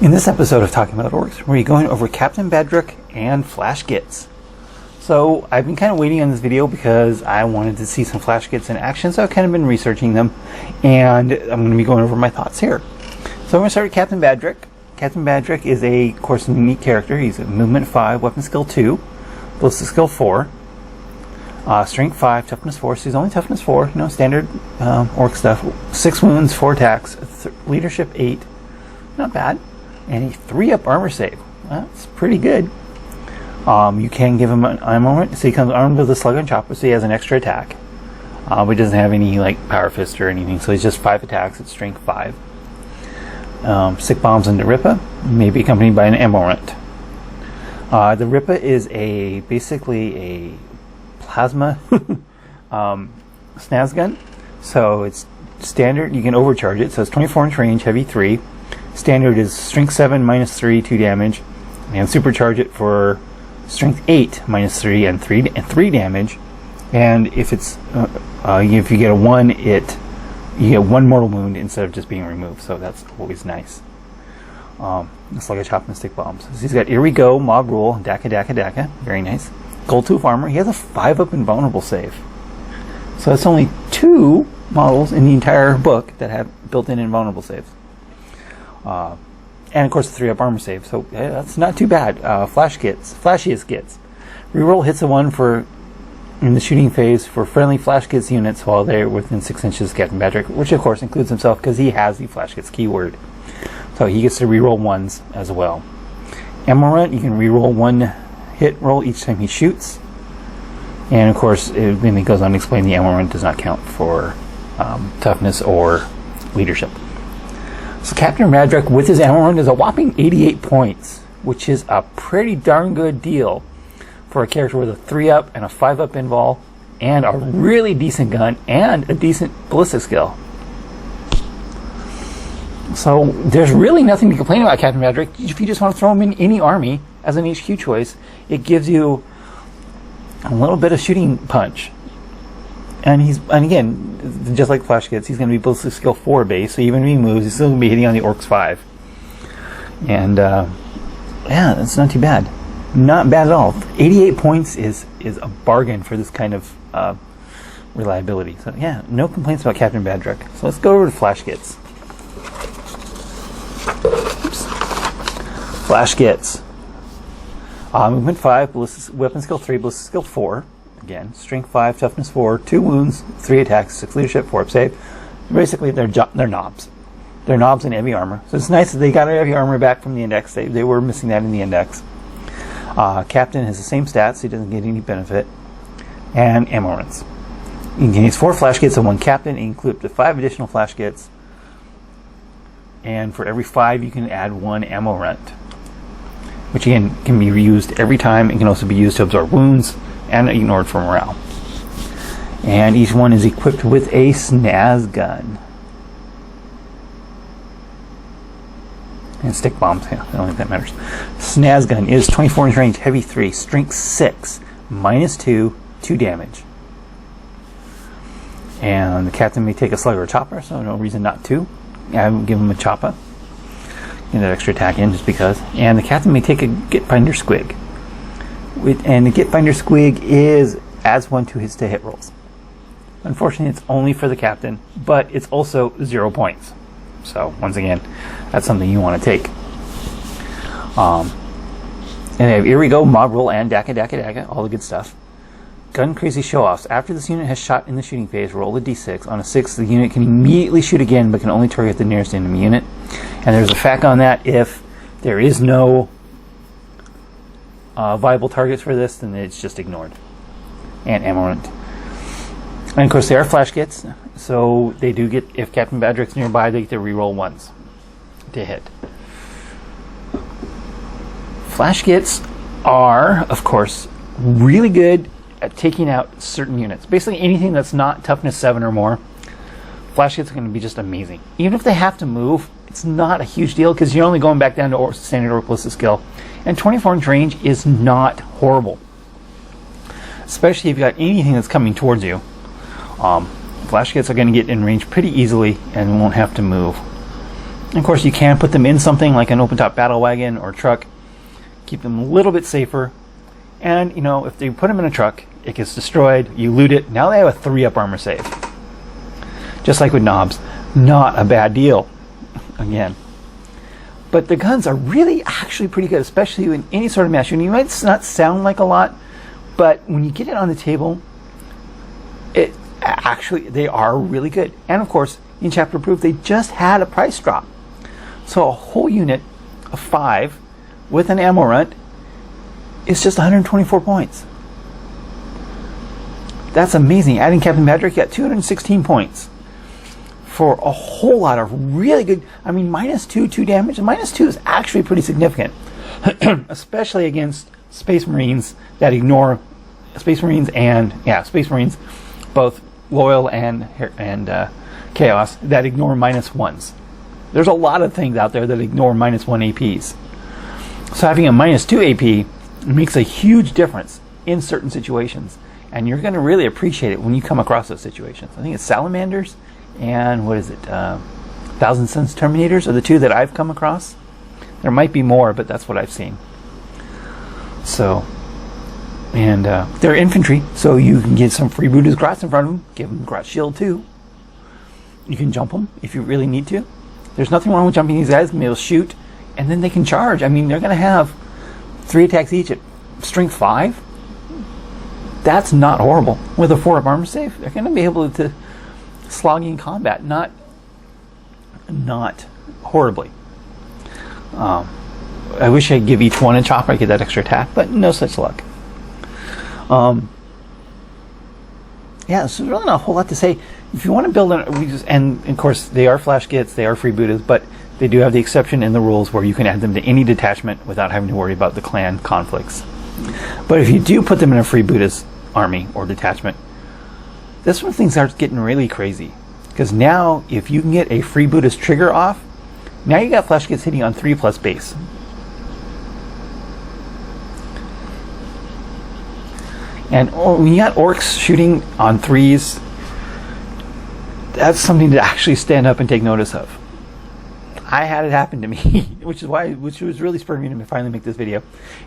In this episode of Talking About Orks, we're going over Kaptin Badrukk and Flash Gitz. So I've been kind of waiting on this video because I wanted to see some Flash Gitz in action, so I've kind of been researching them, and I'm going to be going over my thoughts here. So I'm going to start with Kaptin Badrukk. Kaptin Badrukk is of course, a unique character. He's a movement 5, weapon skill 2, ballistic skill 4, strength 5, toughness 4, so he's only toughness 4, standard orc stuff. 6 wounds, 4 attacks, leadership 8, not bad. And a 3-up armor save. That's pretty good. You can give him an armor, so he comes armed with a slug and chopper, so he has an extra attack. But he doesn't have any power fist or anything, so he's just 5 attacks at strength 5. Sick bombs into Rippa, may be accompanied by an ammo rent. The Rippa is basically a plasma snaz gun, so it's standard. You can overcharge it, so it's 24-inch range, heavy 3. Standard is strength 7 minus 3, 2 damage, and supercharge it for strength 8 minus 3 and 3 damage. And if it's if you get a 1, you get 1 mortal wound instead of just being removed. So that's always nice. It's like a chop and stick bombs. So he's got Here We Go, Mob Rule, Daka, very nice. Gold tooth armor. He has a 5-up invulnerable save. So that's only 2 models in the entire book that have built-in invulnerable saves. And of course the 3-up armor save, so that's not too bad. Flashiest Gitz. Reroll hits a 1 in the shooting phase for friendly Flash Gitz units while they're within 6 inches of Kaptin Badrukk, which of course includes himself because he has the Flash Gitz keyword. So he gets to reroll 1s as well. Amorant, you can reroll 1 hit roll each time he shoots. And of course, when it goes on to explain, the Amorant does not count for toughness or leadership. So Kaptin Badrukk with his ammo run is a whopping 88 points, which is a pretty darn good deal for a character with a 3-up and a 5-up invul, and a really decent gun and a decent ballistic skill. So there's really nothing to complain about Kaptin Badrukk. If you just want to throw him in any army as an HQ choice, it gives you a little bit of shooting punch. And again, just like Flash Gitz, he's going to be ballistic skill 4 base, so even if he moves, he's still going to be hitting on the Orks 5. And yeah, that's not too bad. Not bad at all. 88 points is a bargain for this kind of reliability. So yeah, no complaints about Kaptin Badrukk. So let's go over to Flash Gitz. Oops. Flash Gitz. Movement 5, weapon skill 3, ballistic skill 4. Again, strength 5, toughness 4, 2 wounds, 3 attacks, 6 leadership, 4 up save. Basically, they're knobs. They're knobs in heavy armor. So it's nice that they got heavy armor back from the index. They were missing that in the index. Captain has the same stats, so he doesn't get any benefit. And ammo runs. You can use 4 Flash Gitz and 1 Captain, and you can include up to 5 additional Flash Gitz. And for every 5, you can add 1 ammo rent, which again can be reused every time. It can also be used to absorb wounds and ignored for morale. And each one is equipped with a snaz gun. And stick bombs, yeah, I don't think that matters. Snaz gun is 24-inch range, heavy 3, strength 6, minus 2, 2 damage. And the captain may take a slug or a chopper, so no reason not to. I would give him a chopper. Get that extra attack in just because. And the captain may take a Gitfinder Squig. And the Gitfinder Squig adds 1 to his hit rolls. Unfortunately, it's only for the captain, but it's also 0 points. So once again, that's something you want to take. And they have Here We Go, Mob Rule, and Daka, all the good stuff. Gun Crazy Show-Offs. After this unit has shot in the shooting phase, roll a d6. On a 6, the unit can immediately shoot again, but can only target the nearest enemy unit. And there's a fact on that: if there is no viable targets for this, then it's just ignored. And Amorant. And of course they are Flash Gitz, so they do get, if Kaptin Badrukk's nearby, they get to reroll 1s to hit. Flash Gitz are, of course, really good at taking out certain units. Basically anything that's not toughness 7 or more, Flash Gitz are going to be just amazing. Even if they have to move, it's not a huge deal because you're only going back down to standard or ballistic skill. And 24-inch range is not horrible, especially if you've got anything that's coming towards you. Flash Gitz are going to get in range pretty easily and won't have to move. Of course, you can put them in something like an open-top battle wagon or truck, keep them a little bit safer. And, you know, if they put them in a truck, it gets destroyed, you loot it, now they have a 3-up armor save. Just like with knobs. Not a bad deal, again. But the guns are really actually pretty good, especially in any sort of mass shooting. You might not sound like a lot, but when you get it on the table, they are really good. And of course, in Chapter Proof, they just had a price drop. So a whole unit of 5 with an ammo runt is just 124 points. That's amazing. Adding Kaptin Badrukk, you got 216 points for a whole lot of really good. I mean, -2 damage. -2 is actually pretty significant, especially against Space Marines that ignore Space Marines, both loyal and chaos, that ignore -1s. There's a lot of things out there that ignore -1 APs. So having a -2 AP makes a huge difference in certain situations, and you're going to really appreciate it when you come across those situations. I think it's Salamanders and what is it? 1,000 Suns Terminators are the two that I've come across. There might be more, but that's what I've seen. So, and they're infantry, so you can get some Freebooterz Grats in front of them. Give them Grat Shield too. You can jump them if you really need to. There's nothing wrong with jumping these guys. They'll shoot, and then they can charge. I mean, they're going to have 3 attacks each at strength 5. That's not horrible. With a 4-up armor save, they're going to be able to slog you in combat. Not horribly. I wish I could give each one a chopper. I get that extra attack, but no such luck. Yeah, so there's really not a whole lot to say. If you want to build and of course they are Flash Gitz, they are Freebooters, but they do have the exception in the rules where you can add them to any detachment without having to worry about the clan conflicts. But if you do put them in a Freebooters army or detachment, this is when things start getting really crazy. Because now, if you can get a Freebooters trigger off, now you got Flash Gitz hitting on 3+ base. And when you got Orks shooting on 3s, that's something to actually stand up and take notice of. I had it happen to me, which was really spurring me to finally make this video,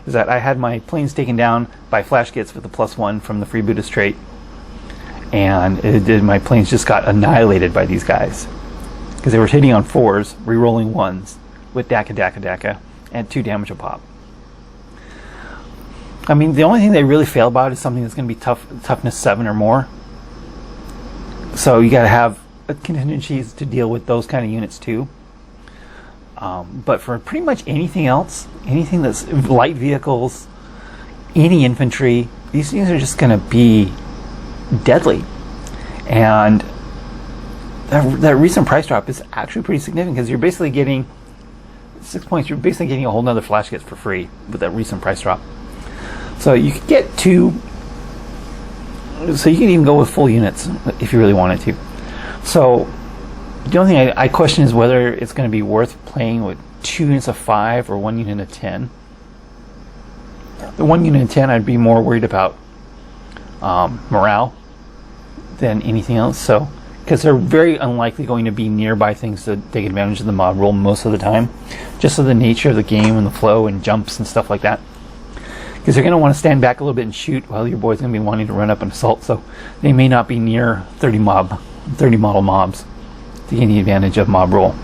is that I had my planes taken down by Flash Gitz with the +1 from the Freebooters trait, and my planes just got annihilated by these guys because they were hitting on 4s, re-rolling 1s with DACA, and 2 damage a pop. I mean, the only thing they really fail about is something that's going to be toughness 7 or more. So you got to have contingencies to deal with those kind of units too. But for pretty much anything else, anything that's light vehicles, any infantry, these things are just going to be deadly. And that recent price drop is actually pretty significant because you're basically getting 6 points. You're basically getting a whole nother Flash Gitz for free with that recent price drop. So you could get 2. So you can even go with full units if you really wanted to. So the only thing I question is whether it's going to be worth playing with 2 units of 5 or 1 unit of 10. The 1 unit of 10, I'd be more worried about morale than anything else. So, because they're very unlikely going to be nearby things to take advantage of the mob roll most of the time, just of the nature of the game and the flow and jumps and stuff like that. Because they're going to want to stand back a little bit and shoot while your boy's going to be wanting to run up and assault, so they may not be near 30 model mobs to get any advantage of mob roll.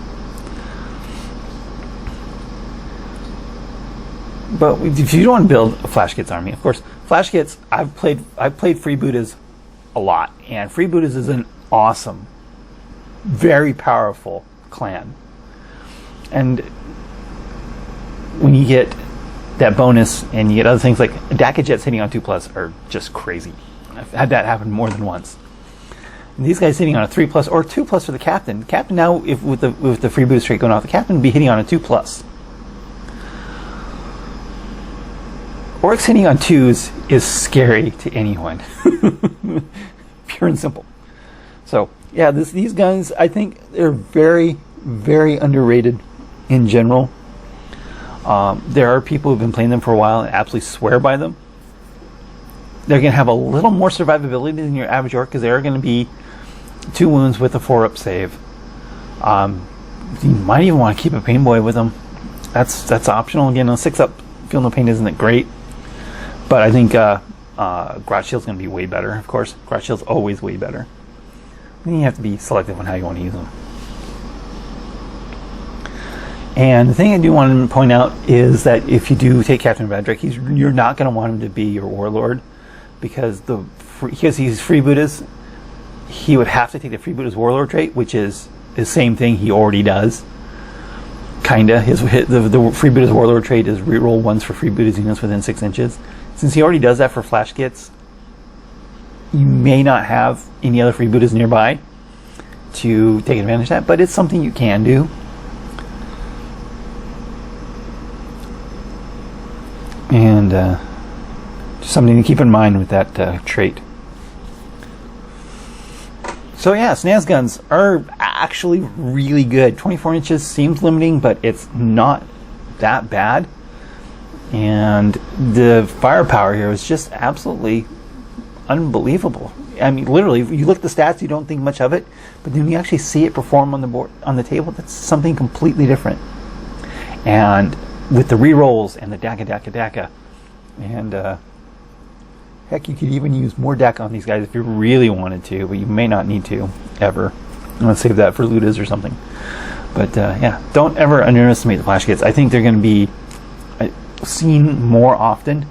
But if you don't want to build a Flash Gitz army, of course, Flash Gitz, I've played Freebooters a lot, and Freebooters is an awesome, very powerful clan. And when you get that bonus and you get other things like DACA jets hitting on 2+ are just crazy. I've had that happen more than once. And these guys hitting on a 3+ or 2+ for the captain. The captain now, if with the Freebooters trait going off, the captain would be hitting on a 2+. Orks hitting on 2s is scary to anyone. Pure and simple. So yeah, these guns, I think they're very, very underrated in general. There are people who've been playing them for a while and absolutely swear by them. They're going to have a little more survivability than your average Ork because they are going to be 2 wounds with a 4-up save. You might even want to keep a pain boy with him. That's optional. Again, on 6-up, Feel No Pain isn't that great, but I think Grot Shield's going to be way better. Of course, Grot Shield's always way better. Then you have to be selective on how you want to use them. And the thing I do want to point out is that if you do take Kaptin Badrukk, you're not going to want him to be your warlord, because he's Freebooterz. He would have to take the Freebooterz warlord trait, which is the same thing he already does. Kinda. The Freebooterz warlord trait is reroll ones for Freebooterz units within 6 inches. Since he already does that for Flash Gitz, you may not have any other Freebooterz nearby to take advantage of that, but it's something you can do. And just something to keep in mind with that trait. So yeah, Snaz guns are actually really good. 24 inches seems limiting, but it's not that bad. And the firepower here is just absolutely unbelievable. I mean, literally, if you look at the stats, you don't think much of it, but then you actually see it perform on the board, on the table. That's something completely different. And with the rerolls and the DACA, and heck, you could even use more DACA on these guys if you really wanted to, but you may not need to ever. I'm gonna save that for Ludas or something. But yeah, don't ever underestimate the Flash Gitz. I think they're going to be seen more often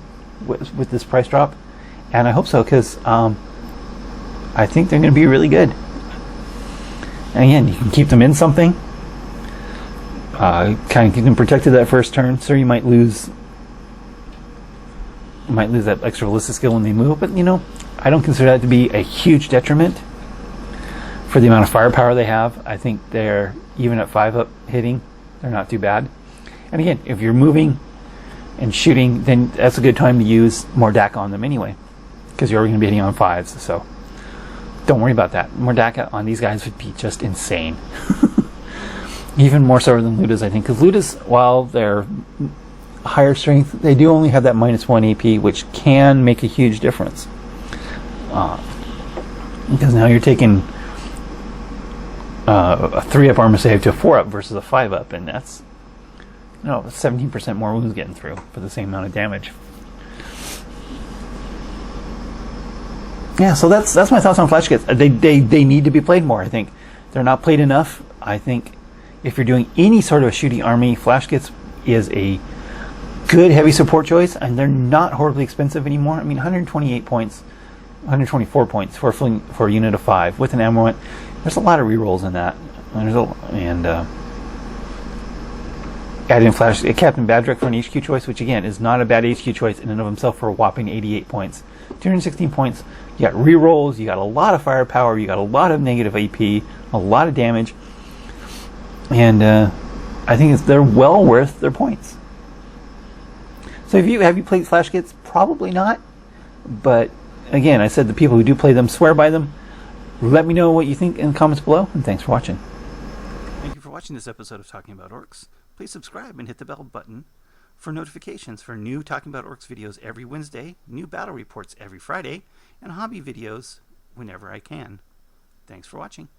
with this price drop, and I hope so, because I think they're going to be really good. And again, you can keep them in something. Kind of keep them protected that first turn, so you might lose that extra ballistic skill when they move, but you know, I don't consider that to be a huge detriment for the amount of firepower they have. I think they're, even at 5-up hitting, they're not too bad. And again, if you're moving and shooting, then that's a good time to use more DACA on them anyway, because you're already going to be hitting on 5s, so don't worry about that. More DACA on these guys would be just insane. Even more so than Ludas, I think, because Ludas, while they're higher strength, they do only have that -1 AP, which can make a huge difference. Because now you're taking a 3-up armor save to a 4-up versus a 5-up, and that's 17% more wounds getting through for the same amount of damage. Yeah, so that's my thoughts on Flash Gitz. They need to be played more. I think they're not played enough. I think if you're doing any sort of a shooting army, Flash Gitz is a good heavy support choice, and they're not horribly expensive anymore. I mean, 128 points, 124 points for a unit of 5 with an ammo. There's a lot of rerolls in that. Add in Kaptin Badrukk for an HQ choice, which again is not a bad HQ choice in and of himself for a whopping 88 points. 216 points. You got rerolls. You got a lot of firepower. You got a lot of negative AP. A lot of damage. And I think they're well worth their points. So have you played Flash Gitz? Probably not. But again, I said the people who do play them swear by them. Let me know what you think in the comments below, and thanks for watching. Thank you for watching this episode of Talking About Orcs. Please subscribe and hit the bell button for notifications for new Talking About Orcs videos every Wednesday, new battle reports every Friday, and hobby videos whenever I can. Thanks for watching.